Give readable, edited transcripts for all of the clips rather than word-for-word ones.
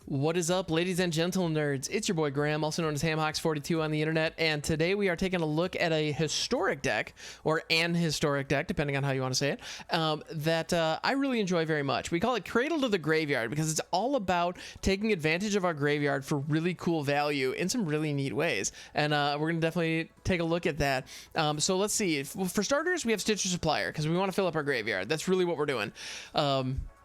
What is up, ladies and gentle nerds? It's your boy Graham, also known as HamHocks42 on the internet, and today we are taking a look at a historic deck, or an historic deck, depending on how you want to say it, that I really enjoy very much. We call it Cradle to the Graveyard because it's all about taking advantage of our graveyard for really cool value in some really neat ways, and we're going to definitely take a look at that. So let's see. For starters, we have Stitcher Supplier because we want to fill up our graveyard. That's really what we're doing.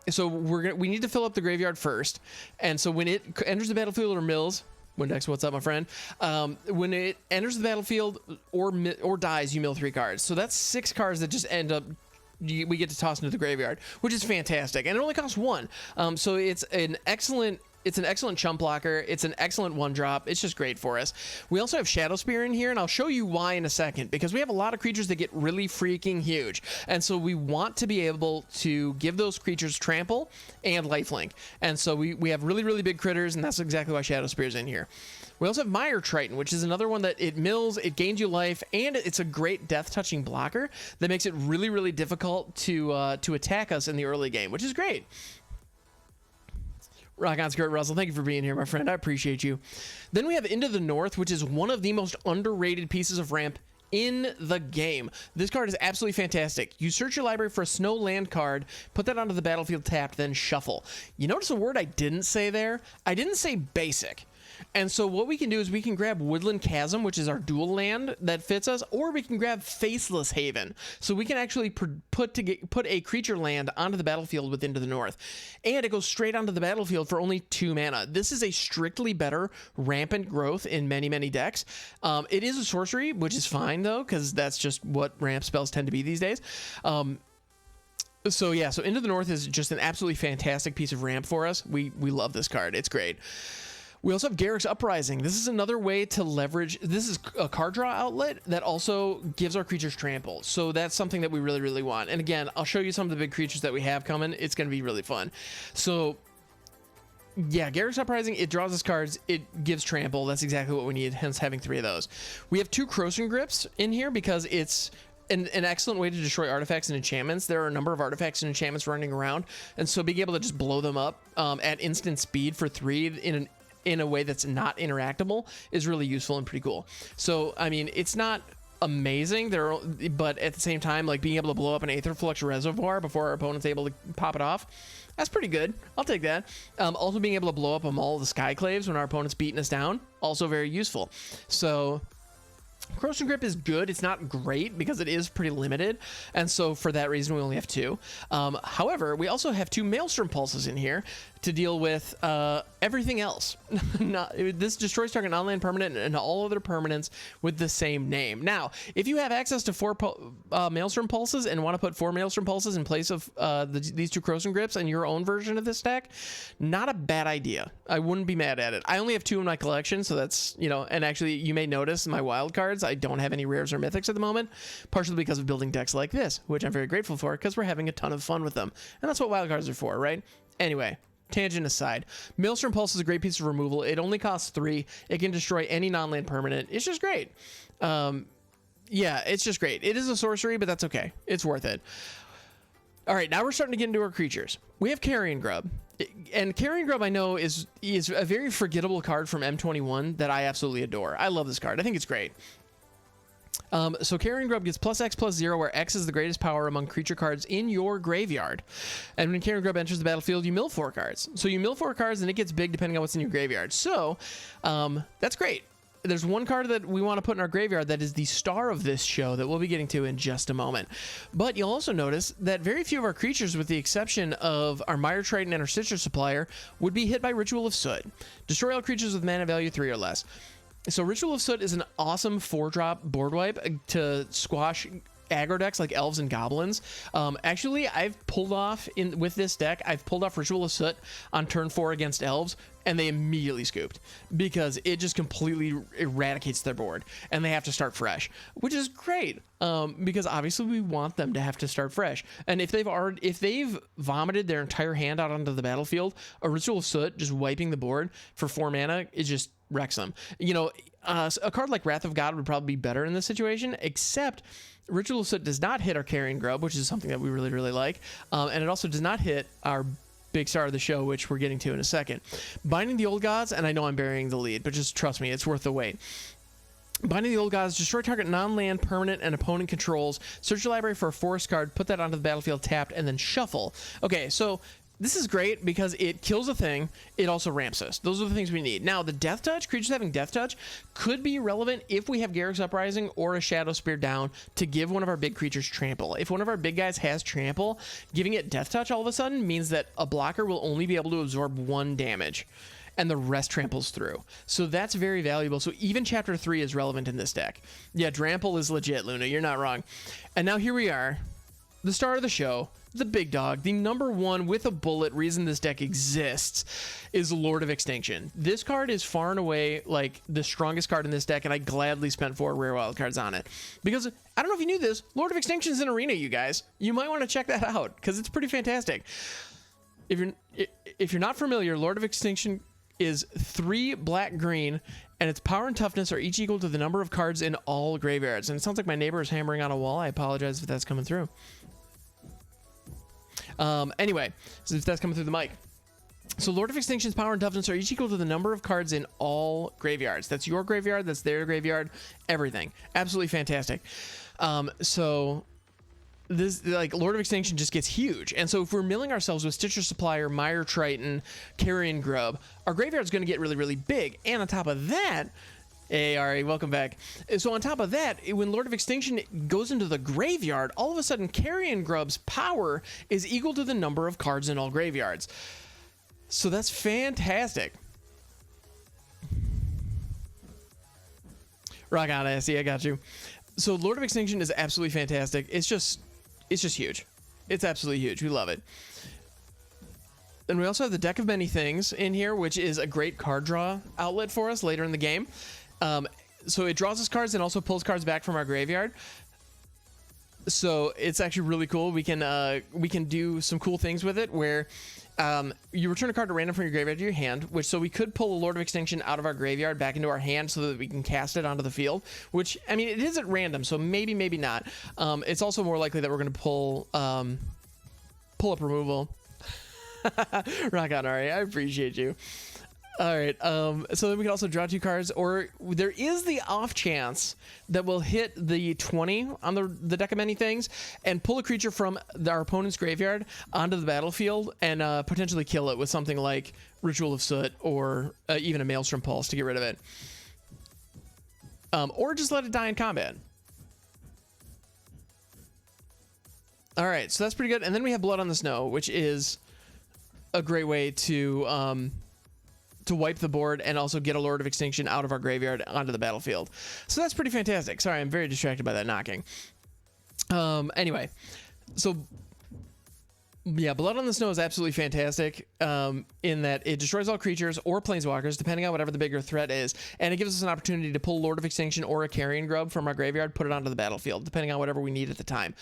So we need to fill up the graveyard first, and so when it enters the battlefield or mills, Windex, what's up, my friend? When it enters the battlefield or dies, you mill 3 cards. So that's 6 cards that just end up we get to toss into the graveyard, which is fantastic, and it only costs 1. So it's an excellent chump blocker. It's an excellent 1-drop. It's just great for us. We also have Shadowspear in here, and I'll show you why in a second, because we have a lot of creatures that get really freaking huge, and so we want to be able to give those creatures trample and lifelink, and so we have really, really big critters, and that's exactly why Shadowspear's in here. We also have Mire Triton, which is another one that it mills, it gains you life, and it's a great death-touching blocker that makes it really, really difficult to attack us in the early game, which is great. Rock on, Skirt Russell, thank you for being here, my friend. I appreciate you. Then we have Into the North, which is one of the most underrated pieces of ramp in the game. This card is absolutely fantastic. You search your library for a snow land card, put that onto the battlefield tapped, then shuffle. You notice a word I didn't say there? I didn't say basic. And so what we can do is we can grab Woodland Chasm, which is our dual land that fits us, or we can grab Faceless Haven. So we can actually put a creature land onto the battlefield with Into the North. And it goes straight onto the battlefield for only 2 mana. This is a strictly better rampant growth in many, many decks. It is a sorcery, which is fine, though, because that's just what ramp spells tend to be these days. So yeah, so Into the North is just an absolutely fantastic piece of ramp for us. We love this card. It's great. We also have Garruk's Uprising. This is another way to leverage. This is a card draw outlet that also gives our creatures trample. So that's something that we really, really want. And again, I'll show you some of the big creatures that we have coming. It's going to be really fun. So yeah, Garruk's Uprising, it draws us cards. It gives trample. That's exactly what we need, hence having 3 of those. We have 2 Krosan Grips in here because it's an excellent way to destroy artifacts and enchantments. There are a number of artifacts and enchantments running around, and so being able to just blow them up at instant speed for 3 in a way that's not interactable is really useful and pretty cool. So I mean, it's not amazing there, but at the same time, like being able to blow up an Aetherflux reservoir before our opponent's able to pop it off, that's pretty good. I'll take that. Also being able to blow up a Maul of the Skyclaves when our opponent's beating us down, also very useful. So Krosan Grip is good. It's not great because it is pretty limited, and so for that reason we only have 2. However, we also have 2 Maelstrom Pulses in here to deal with everything else. This destroys target non-land permanent and all other permanents with the same name. Now, if you have access to 4 Maelstrom Pulses and want to put 4 Maelstrom Pulses in place of these 2 Krosan Grips and your own version of this deck, not a bad idea. I wouldn't be mad at it. I only have 2 in my collection, so that's, you know, and actually you may notice in my wild cards, I don't have any rares or mythics at the moment, partially because of building decks like this, which I'm very grateful for because we're having a ton of fun with them. And that's what wild cards are for, right? Anyway, tangent aside, Maelstrom Pulse is a great piece of removal. It only costs 3. It can destroy any non-land permanent. It's just great. Yeah, it's just great. It is a sorcery, but that's okay. It's worth it. All right, now we're starting to get into our creatures. We have Carrion Grub. And Carrion Grub, I know, is a very forgettable card from M21 that I absolutely adore. I love this card. I think it's great. So Carrion Grub gets +X/+0, where X is the greatest power among creature cards in your graveyard. And when Carrion Grub enters the battlefield, you mill 4 cards. So you mill 4 cards, and it gets big depending on what's in your graveyard. So that's great. There's one card that we want to put in our graveyard that is the star of this show that we'll be getting to in just a moment. But you'll also notice that very few of our creatures, with the exception of our Mire Triton and our Stitcher Supplier, would be hit by Ritual of Soot. Destroy all creatures with mana value 3 or less. So Ritual of Soot is an awesome 4-drop board wipe to squash aggro decks like elves and goblins. Actually, I've pulled off with this deck, I've pulled off Ritual of Soot on turn 4 against elves, and they immediately scooped because it just completely eradicates their board and they have to start fresh, which is great because obviously we want them to have to start fresh. And if they've vomited their entire hand out onto the battlefield, a Ritual of Soot just wiping the board for 4 mana, it just wrecks them. You know, a card like Wrath of God would probably be better in this situation, except Ritual of Soot does not hit our Carrion Grub, which is something that we really, really like, and it also does not hit our big star of the show, which we're getting to in a second. Binding the Old Gods, and I know I'm burying the lead, but just trust me, it's worth the wait. Binding the Old Gods, destroy target non-land, permanent, and opponent controls. Search your library for a forest card, put that onto the battlefield tapped, and then shuffle. Okay, so this is great because it kills a thing, it also ramps us. Those are the things we need. Now, the Death Touch, creatures having Death Touch, could be relevant if we have Garruk's Uprising or a Shadowspear down to give one of our big creatures trample. If one of our big guys has trample, giving it Death Touch all of a sudden means that a blocker will only be able to absorb 1 damage, and the rest tramples through. So that's very valuable. So even Chapter 3 is relevant in this deck. Yeah, Trample is legit, Luna. You're not wrong. And now here we are, the star of the show, the big dog, the #1 with a bullet reason this deck exists is Lord of Extinction. This card is far and away like the strongest card in this deck, and I gladly spent 4 rare wild cards on it. Because I don't know if you knew this, Lord of Extinction is in Arena, you guys. You might want to check that out because it's pretty fantastic. If you're not familiar, Lord of Extinction is 3 black-green, and its power and toughness are each equal to the number of cards in all graveyards. And it sounds like my neighbor is hammering on a wall. I apologize if that's coming through. Anyway, so if that's coming through the mic. So Lord of Extinction's power and toughness are each equal to the number of cards in all graveyards. That's your graveyard, that's their graveyard, everything. Absolutely fantastic. So this, like, Lord of Extinction just gets huge. And so if we're milling ourselves with Stitcher Supplier, Mire Triton, Carrion Grub, our graveyard's going to get really, really big. And on top of that, hey, Ari, welcome back. So on top of that, when Lord of Extinction goes into the graveyard, all of a sudden Carrion Grub's power is equal to the number of cards in all graveyards. So that's fantastic. Rock on, Assy, I got you. So Lord of Extinction is absolutely fantastic. It's just huge. It's absolutely huge. We love it. Then we also have the Deck of Many Things in here, which is a great card draw outlet for us later in the game. So it draws us cards and also pulls cards back from our graveyard. So it's actually really cool. We can do some cool things with it where you return a card at random from your graveyard to your hand, which so we could pull a Lord of Extinction out of our graveyard back into our hand so that we can cast it onto the field, which, I mean, it is at random, so maybe, maybe not. It's also more likely that we're going to pull up removal. Rock on, Ari. I appreciate you. All right, so then we can also draw 2 cards, or there is the off chance that we'll hit the 20 on the Deck of Many Things and pull a creature from our opponent's graveyard onto the battlefield and potentially kill it with something like Ritual of Soot or even a Maelstrom Pulse to get rid of it. Or just let it die in combat. All right, so that's pretty good. And then we have Blood on the Snow, which is a great way to wipe the board and also get a Lord of Extinction out of our graveyard onto the battlefield. So that's pretty fantastic. Sorry, I'm very distracted by that knocking. Anyway, so yeah, Blood on the Snow is absolutely fantastic in that it destroys all creatures or planeswalkers, depending on whatever the bigger threat is, and it gives us an opportunity to pull Lord of Extinction or a Carrion Grub from our graveyard, put it onto the battlefield, depending on whatever we need at the time.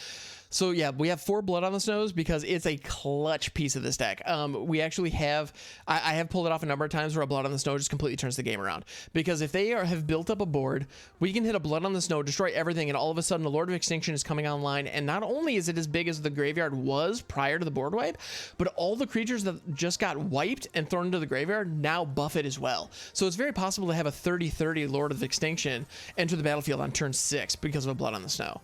So yeah, we have 4 Blood on the Snows because it's a clutch piece of this deck. We actually have, I have pulled it off a number of times where a Blood on the Snow just completely turns the game around. Because if they have built up a board, we can hit a Blood on the Snow, destroy everything, and all of a sudden a Lord of Extinction is coming online, and not only is it as big as the graveyard was prior to the board wipe, but all the creatures that just got wiped and thrown into the graveyard now buff it as well. So it's very possible to have a 30-30 Lord of Extinction enter the battlefield on turn 6 because of a Blood on the Snow.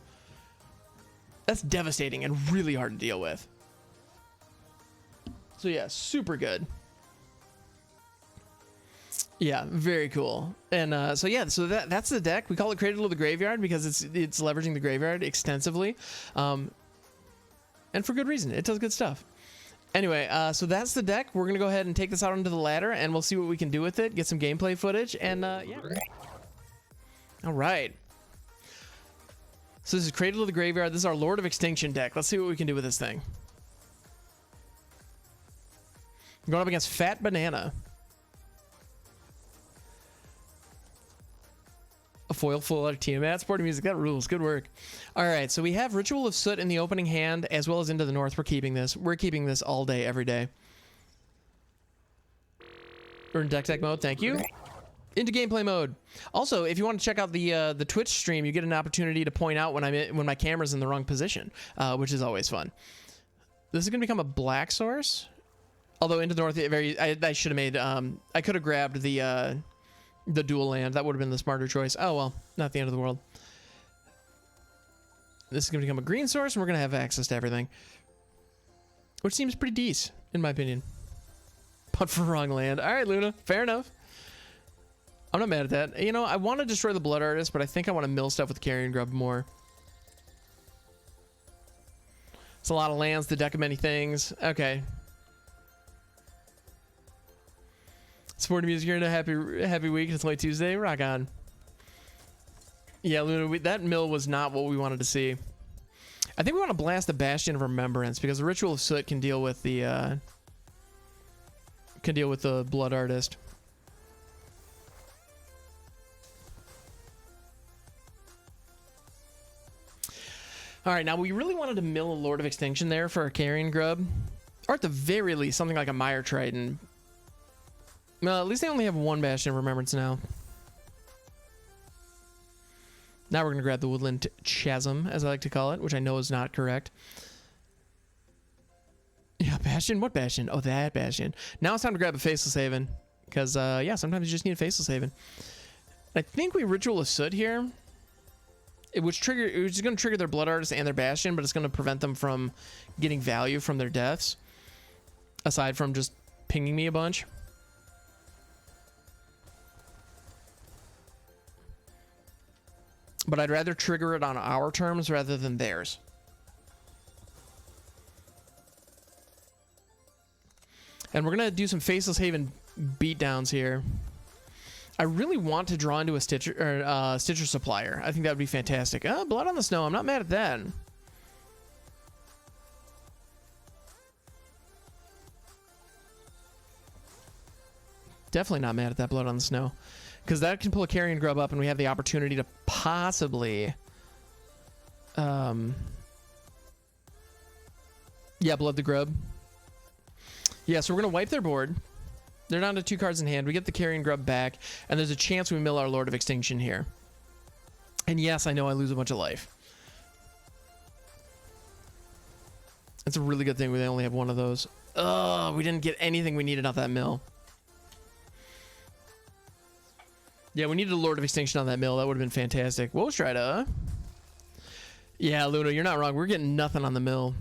That's devastating and really hard to deal with. So yeah, super good. Yeah, very cool. And so yeah, so that's the deck. We call it Cradle of the Graveyard because it's leveraging the graveyard extensively, and for good reason. It does good stuff. Anyway, so that's the deck. We're gonna go ahead and take this out onto the ladder, and we'll see what we can do with it. Get some gameplay footage, and yeah. All right. So this is Cradle of the Graveyard. This is our Lord of Extinction deck. Let's see what we can do with this thing. Going up against Fat Banana. A foil full out of Tiamat. Sporty music. That rules. Good work. All right. So we have Ritual of Soot in the opening hand as well as Into the North. We're keeping this. We're keeping this all day, every day. We're in DeckTech mode. Thank you. Into gameplay mode. Also, if you want to check out the Twitch stream, you get an opportunity to point out when my camera's in the wrong position, which is always fun. This is going to become a black source. Although Into the North, I should have made. I could have grabbed the dual land. That would have been the smarter choice. Oh well, not the end of the world. This is gonna become a green source, and we're gonna have access to everything, which seems pretty decent in my opinion. But for wrong land. All right, Luna. Fair enough. I'm not mad at that. You know, I want to destroy the Blood Artist, but I think I want to mill stuff with Carrion Grub more. It's a lot of lands, the deck of many things. Okay. Supporting music here in a happy week. It's only Tuesday. Rock on. Yeah, Luna, that mill was not what we wanted to see. I think we want to blast the Bastion of Remembrance because the Ritual of Soot can deal with the Blood Artist. All right, now we really wanted to mill a Lord of Extinction there for our Carrion Grub, or at the very least something like a Mire Triton. Well, at least they only have one Bastion of Remembrance now. Now we're gonna grab the Woodland Chasm, as I like to call it, which I know is not correct. Yeah, Bastion? What Bastion? Oh, that Bastion. Now it's time to grab a Faceless Haven, because yeah, sometimes you just need a Faceless Haven. I think we Ritual of Soot here. It was going to trigger their Blood Artist and their Bastion, but it's going to prevent them from getting value from their deaths, aside from just pinging me a bunch. But I'd rather trigger it on our terms rather than theirs. And we're going to do some Faceless Haven beatdowns here. I really want to draw into a Stitcher or Stitcher Supplier. I think that would be fantastic. Blood on the Snow. I'm not mad at that. Definitely not mad at that Blood on the Snow, because that can pull a Carrion Grub up, and we have the opportunity to possibly, yeah, Blood the Grub. Yeah, so we're gonna wipe their board. They're down to 2 cards in hand. We get the Carrion Grub back, and there's a chance we mill our Lord of Extinction here. And yes, I know I lose a bunch of life. It's a really good thing we only have one of those. Oh, we didn't get anything we needed off that mill. Yeah, we needed a Lord of Extinction on that mill. That would have been fantastic. Woe Strider. Yeah, Luna, you're not wrong. We're getting nothing on the mill.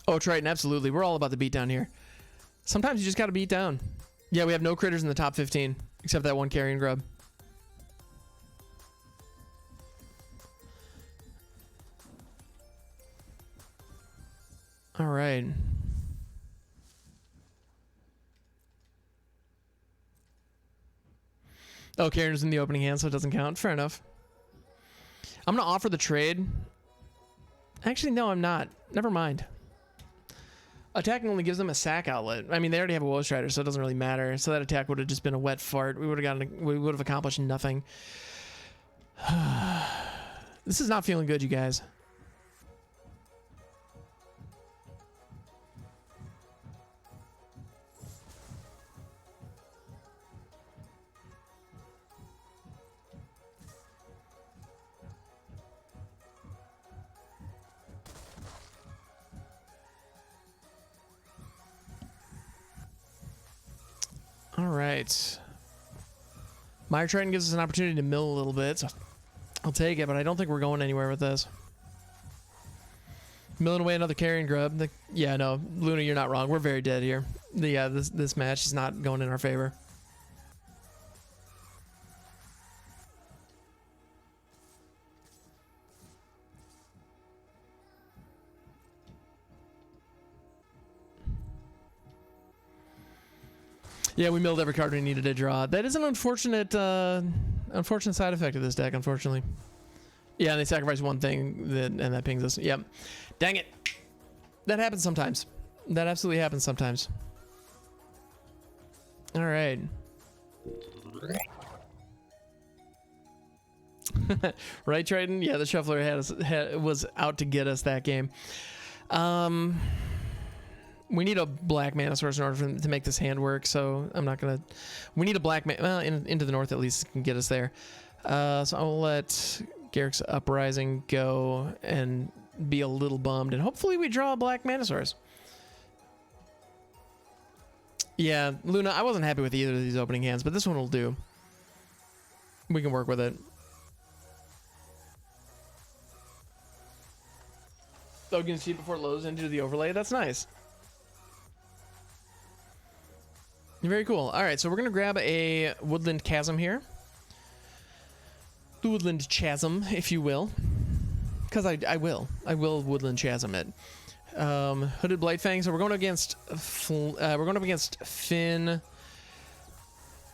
Oh, Triton, absolutely. We're all about the beat down here. Sometimes you just got to beat down. Yeah, we have no critters in the top 15, except that one Carrion Grub. All right. Oh, Carrion's in the opening hand, so it doesn't count. Fair enough. I'm going to offer the trade. Actually, no, I'm not. Never mind. Attacking only gives them a sack outlet. I mean, they already have a Woe Strider, so it doesn't really matter. So that attack would have just been a wet fart. We would have accomplished nothing. This is not feeling good, you guys. All right. Mire Triton gives us an opportunity to mill a little bit, so I'll take it, but I don't think we're going anywhere with this. Milling away another Carrion Grub. Yeah, no, Luna, you're not wrong. We're very dead here. Yeah, this match is not going in our favor. Yeah, we milled every card we needed to draw. That is an unfortunate side effect of this deck, unfortunately. Yeah, and they sacrifice one thing, and that pings us. Yep. Dang it. That happens sometimes. That absolutely happens sometimes. All right. Right, Triton? Yeah, the Shuffler was out to get us that game. We need a black mana source in order to make this hand work, so I'm not gonna. We need a black mana. Well, into the north at least can get us there. So I'll let Garruk's Uprising go and be a little bummed. And hopefully we draw a black Manosaurus. Yeah, Luna, I wasn't happy with either of these opening hands, but this one will do. We can work with it. Oh, you can see it before it loads into the overlay. That's nice. Very cool. All right, so we're going to grab a Woodland Chasm here. The Woodland Chasm, if you will. Because I will. I will Woodland Chasm it. Hooded Blightfang. So we're going against we're going up against Finn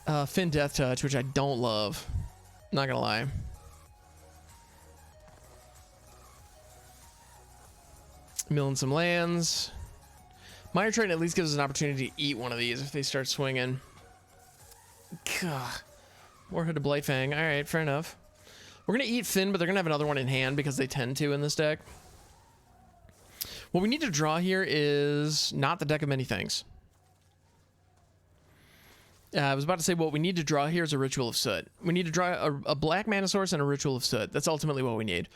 Death Touch, which I don't love. Not gonna lie. Milling some lands. Mire Triton at least gives us an opportunity to eat one of these if they start swinging. Gah. More Hooded Blightfang. All right, fair enough. We're gonna eat Finn, but they're gonna have another one in hand because they tend to in this deck. What we need to draw here is not the deck of many things. I was about to say what we need to draw here is a Ritual of Soot. We need to draw a black Manosaurus and a Ritual of Soot. That's ultimately what we need.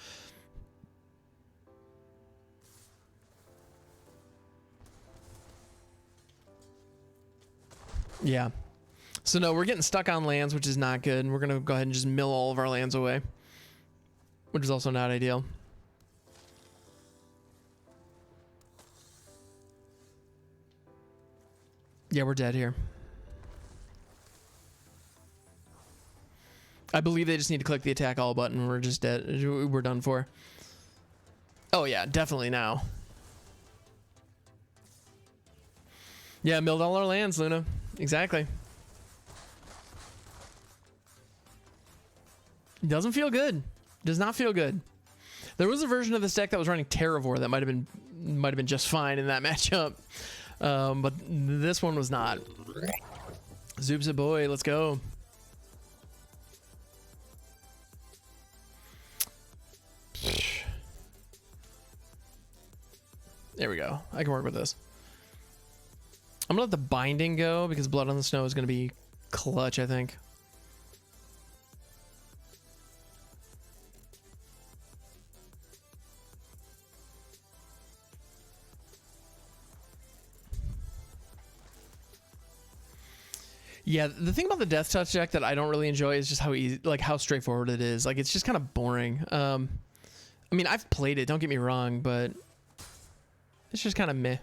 Yeah. So no, we're getting stuck on lands, which is not good. We're going to go ahead and just mill all of our lands away, which is also not ideal. Yeah, we're dead here. I believe they just need to click the attack all button. We're just dead. We're done for. Oh yeah, definitely now. Yeah, milled all our lands, Luna. Exactly. Doesn't feel good. Does not feel good. There was a version of this deck that was running Terravore that might have been just fine in that matchup. But this one was not. Zoob's a boy, let's go. There we go. I can work with this. I'm gonna let the binding go because Blood on the Snow is gonna be clutch, I think. Yeah, the thing about the Death Touch deck that I don't really enjoy is just how easy, like how straightforward it is. Like it's just kind of boring. I mean, I've played it, don't get me wrong, but it's just kind of meh.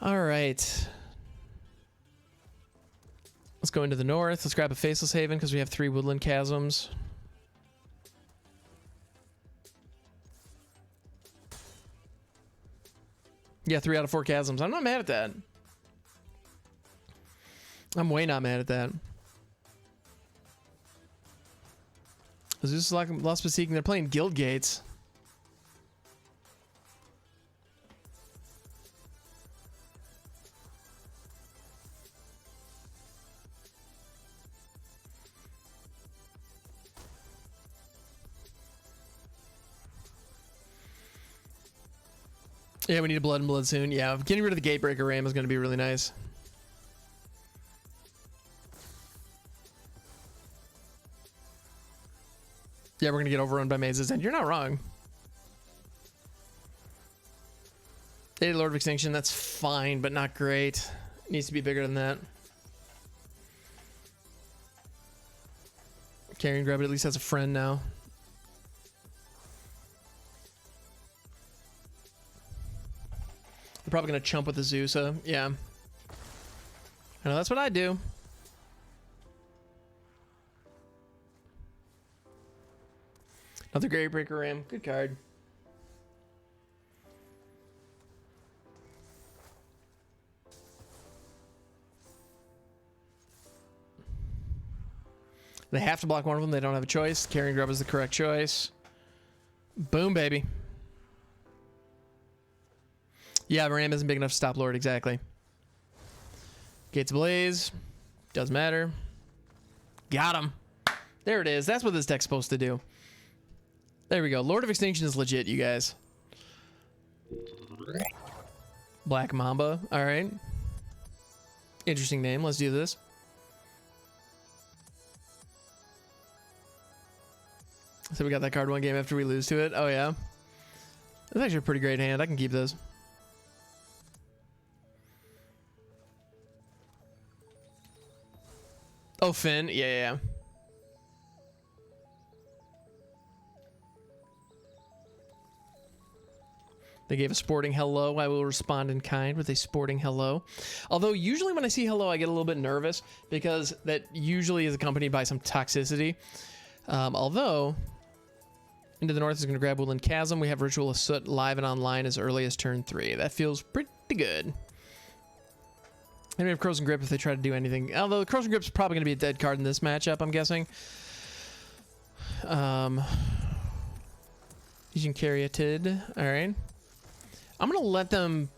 All right. Let's go into the north. Let's grab a Faceless Haven because we have 3 Woodland Chasms. Yeah, 3 out of 4 Chasms. I'm not mad at that. I'm way not mad at that. Is this like Lost but Seeking? They're playing Guild Gates. Yeah, we need a Blood and Blood soon. Yeah, getting rid of the Gatebreaker Ram is going to be really nice. Yeah, we're going to get overrun by mazes, and you're not wrong. Hey, Lord of Extinction, that's fine, but not great. It needs to be bigger than that. Carrion Grub at least has a friend now. They're probably going to chump with the Zeusa. Yeah. I know, that's what I do. Another Gatebreaker Ram. Good card. They have to block one of them. They don't have a choice. Carrion Grub is the correct choice. Boom, baby. Yeah, Ram isn't big enough to stop Lord. Exactly. Gates Ablaze. Doesn't matter. Got him. There it is. That's what this deck's supposed to do. There we go. Lord of Extinction is legit, you guys. Black Mamba. All right. Interesting name. Let's do this. So we got that card one game after we lose to it. Oh, yeah. That's actually a pretty great hand. I can keep this. Oh, Finn. Yeah. They gave a sporting hello. I will respond in kind with a sporting hello. Although usually when I see hello, I get a little bit nervous because that usually is accompanied by some toxicity. Although Into the North is going to grab Woodland Chasm. We have Ritual of Soot live and online as early as turn 3. That feels pretty good. And we have Krosan Grip if they try to do anything. Although the Krosan Grip's probably going to be a dead card in this matchup, I'm guessing. Using Carrion. Alright. I'm going to let them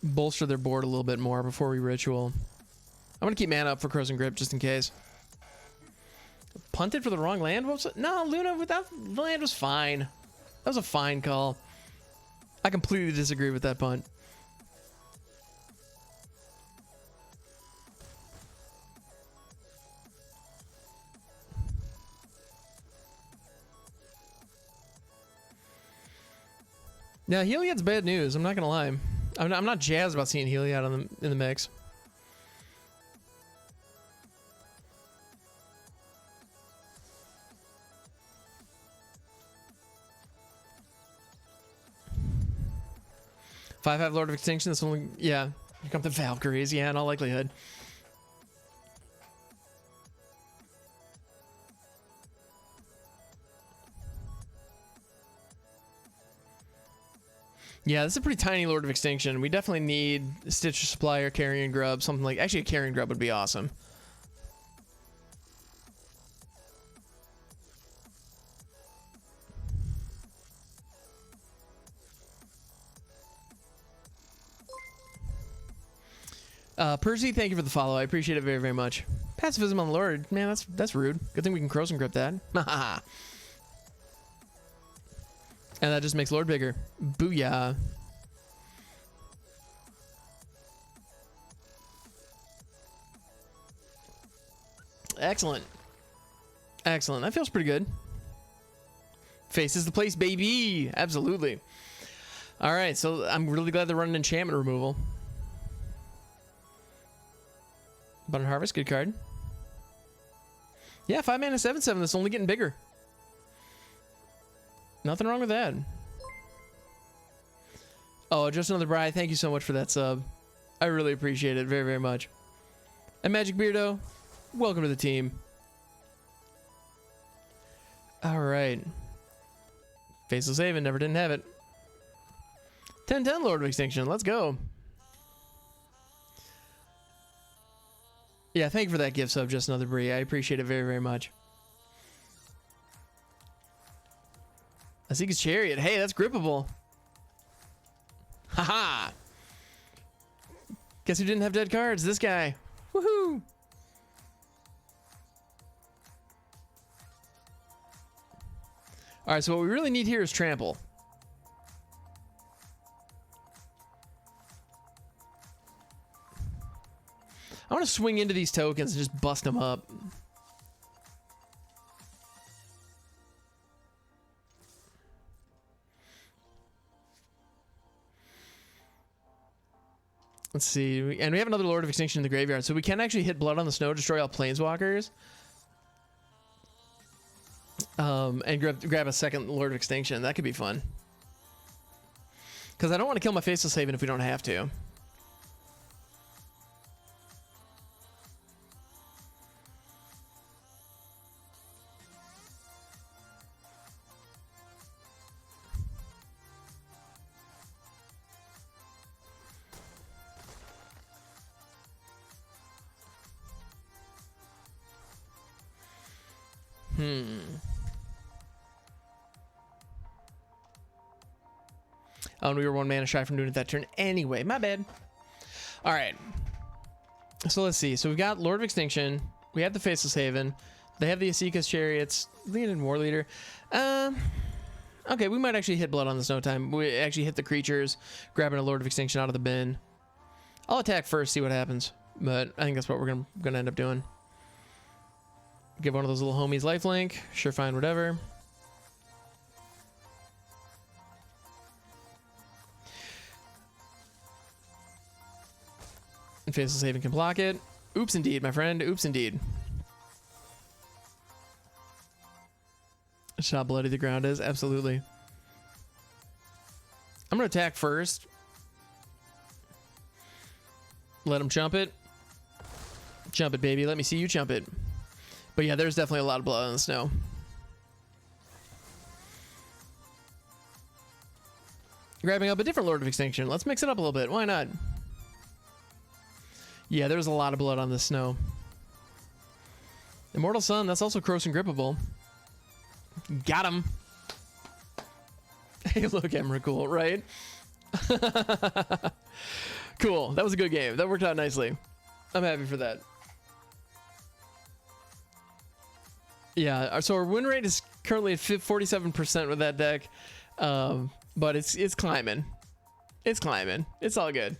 bolster their board a little bit more before we Ritual. I'm going to keep mana up for Krosan Grip just in case. Punted for the wrong land? No, Luna, without the land was fine. That was a fine call. I completely disagree with that punt. Yeah, Heliod's bad news. I'm not gonna lie. I'm not jazzed about seeing Heliod in the mix. Five Lord of Extinction. That's only, yeah. Here come the Valkyries. Yeah, in all likelihood. Yeah, this is a pretty tiny Lord of Extinction. We definitely need Stitch Supplier, Carrion Grub, something like... Actually, a Carrion Grub would be awesome. Percy, thank you for the follow. I appreciate it very, very much. Pacifism on the Lord. Man, that's rude. Good thing we can Krosan Grip that. And that just makes Lord bigger. Booyah. Excellent. Excellent. That feels pretty good. Face is the place, baby. Absolutely. All right, so I'm really glad they're running enchantment removal. Abundant Harvest, good card. Yeah, 5 mana 7/7. That's only getting bigger. Nothing wrong with that. Oh, just another Bride. Thank you so much for that sub. I really appreciate it very, very much. And Magic Beardo, welcome to the team. All right. Faceless Haven, never didn't have it. 10/10 Lord of Extinction. Let's go. Yeah, thank you for that gift sub, just another Bree. I appreciate it very, very much. Asika's Chariot. Hey, that's grippable. Haha. Guess who didn't have dead cards? This guy. Woohoo. All right, so what we really need here is Trample. I want to swing into these tokens and just bust them up. Let's see. And we have another Lord of Extinction in the graveyard, so we can actually hit Blood on the Snow, destroy all Planeswalkers. And grab a second Lord of Extinction. That could be fun. Because I don't want to kill my Faceless Haven if we don't have to. Oh, and we were 1 mana shy from doing it that turn anyway. My bad. All right. So let's see. So we've got Lord of Extinction. We have the Faceless Haven. They have the Asika's Chariots. Leading War Leader. Okay, we might actually hit Blood on the Snow time. We actually hit the creatures, grabbing a Lord of Extinction out of the bin. I'll attack first, see what happens. But I think that's what we're gonna end up doing. Give one of those little homies lifelink. Sure, fine, whatever. And Faceless Haven can block it. Oops indeed, my friend. Oops indeed. That's how bloody the ground is. Absolutely. I'm going to attack first. Let him chump it. Chump it, baby. Let me see you chump it. But yeah, there's definitely a lot of blood on the snow. Grabbing up a different Lord of Extinction. Let's mix it up a little bit. Why not? Yeah, there's a lot of blood on the snow. Immortal Sun. That's also Krosan Grippable. Got him. Hey, look, Emrakul, right? Cool. That was a good game. That worked out nicely. I'm happy for that. Yeah, so our win rate is currently at 47% with that deck. But it's climbing. It's climbing. It's all good.